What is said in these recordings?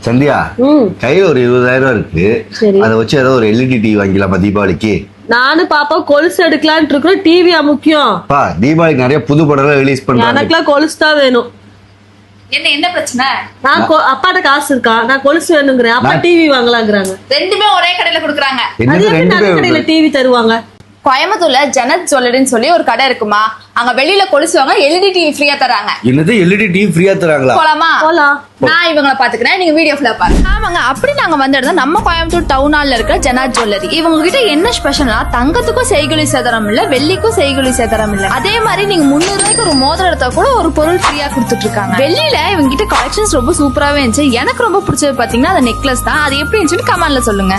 சந்தியா, கையில ஒரு 20,000 இருக்கு. அதை வச்சு ஏதோ ஒரு எல்இடி டிவி வாங்கிக்கலாமா தீபாவளிக்கு? நானும் பாப்பா கொலுசு எடுக்கலான்னு இருக்கோம். டிவியா முக்கியம்? தீபாவளிக்கு நிறைய புது படம் ரிலீஸ் பண்றாங்க. எனக்குலாம் கொலுசு தான் வேணும். என்ன பிரச்சனை? நான் அப்பாட்ட காசு இருக்கா, நான் கொலுசு வேணுங்கிறேன். அப்பா டிவி வாங்கலாங்கிறாங்க. ரெண்டுமே ஒரே கடையில குடுக்குறாங்க. கடையில டிவி தருவாங்க. கோயம்புத்தூர்ல ஜனத் ஜுவல்லரின்னு சொல்லி ஒரு கடை இருக்குமா, அங்க வெளியில கொலுசுவாங்க, எல்இடி டிவி ஃப்ரீயா தராங்க. என்னது எல்இடி டிவி ஃப்ரீயா தராங்களா? போலாமா? போலாம். நான் இவங்களை பாத்துக்கிறேன், நீங்க வீடியோ ஃபுல்லா பாருங்க. ஆமாங்க, அப்படி நாங்க வந்த இடம் நம்ம கோயம்புத்தூர் டவுன் ஹால்ல இருக்கிற ஜனத் ஜுவல்லரி. இவங்க கிட்ட என்ன ஸ்பெஷல்னா, தங்கத்துக்கும் செய்கூலி சேதாரம் இல்ல, வெள்ளிக்கும் செய்கூலி சேதாரம் இல்ல. அதே மாதிரி நீங்க 300 ரூபாய்க்கு ஒரு மோதிரம் எடுத்தா கூட ஒரு பொருள் ஃப்ரீயா கொடுத்துட்டு இருக்காங்க. வெள்ளியில இவங்க கிட்ட கலெக்ஷன்ஸ் ரொம்ப சூப்பராவே இருந்துச்சு. எனக்கு ரொம்ப பிடிச்சது பாத்தீங்கன்னா அந்த நெக்லஸ் தான். அது எப்படி இருந்துச்சுன்னு கமெண்ட்ல சொல்லுங்க.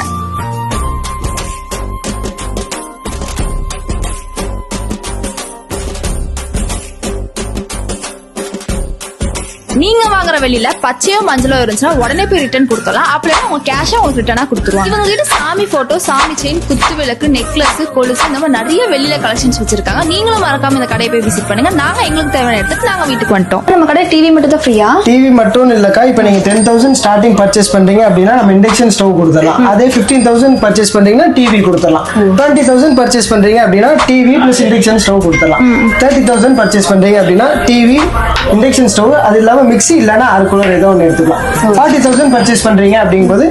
நீங்க வாங்குற வெளியில பச்சையோ மஞ்சளோ இருந்துச்சுன்னா உடனே போய் ரிட்டர்ன் கொடுத்துடலாம். அப்படியே உங்க கேஷா உங்களுக்கு ரிட்டர்னா கொடுத்துருவாங்க. இவங்க கிட்ட சாமி போட்டோ, சாமி செயின், குத்து விளக்கு, நெக்லஸ், கொலுசு இந்த மாதிரி நிறைய வெளியில கலெக்ஷன்ஸ் வச்சிருக்காங்க. நீங்களும் மறக்காம இந்த கடையை போய் விசிட் பண்ணுங்க. நாங்க எங்களுக்கு தேவையான எடுத்துட்டு நாங்க வீட்டுக்கு வந்துட்டோம். நம்ம கடை டிவி மட்டும் தான் ஃப்ரீயா? டிவி மட்டும் இல்லக்கா, இப்ப நீங்க 10,000 ஸ்டார்டிங் பர்ச்சேஸ் பண்றீங்க அப்படின்னா நம்ம இண்டக்ஷன் ஸ்டவ் கொடுத்துடலாம். அதே 15,000 பர்ச்சேஸ் பண்றீங்கன்னா டிவி கொடுத்துடலாம். 20,000 பர்ச்சேஸ் பண்றீங்க அப்படின்னா டிவி பிளஸ் இண்டக்ஷன் ஸ்டவ் கொடுத்துடலாம். 30,000 பர்ச்சேஸ் பண்றீங்க அப்படின்னா டிவி, இண்டக்ஷன் ஸ்டவ், அது இல்லாம மிக்ஸி இல்லைன்னா ஆர்குலர் ஏதோ ஒன்று எடுத்துக்கலாம். 40,000 பர்ச்சேஸ் பண்றீங்க அப்படிங்கும்போது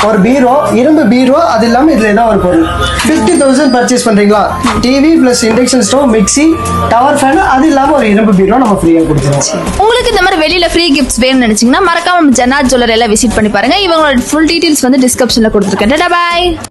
ஒரு பீரோ, இரும்பு பீரோ, அது இல்லாம இதுல ஏதாவது ஒரு பொருள். 50,000 பர்ச்சேஸ் பண்றீங்களா, TV plus induction stove, mixie, tower fan, அது இல்லாம ஒரு இரும்பு பீரோ நம்ம ஃப்ரீயா கொடுத்துருவோம். உங்களுக்கு இந்த மாதிரி வெளியில ஃப்ரீ கிஃப்ட்ஸ் வேணும்னு நினைச்சீங்கன்னா மறக்காம ஜனாத் ஜுவல்லரி எல்லாம் விசிட் பண்ணி பாருங்க. இவங்களோட ஃபுல் டீடைல்ஸ் வந்து டிஸ்கிரிப்ஷன்ல கொடுத்துருக்கேன். பாய்.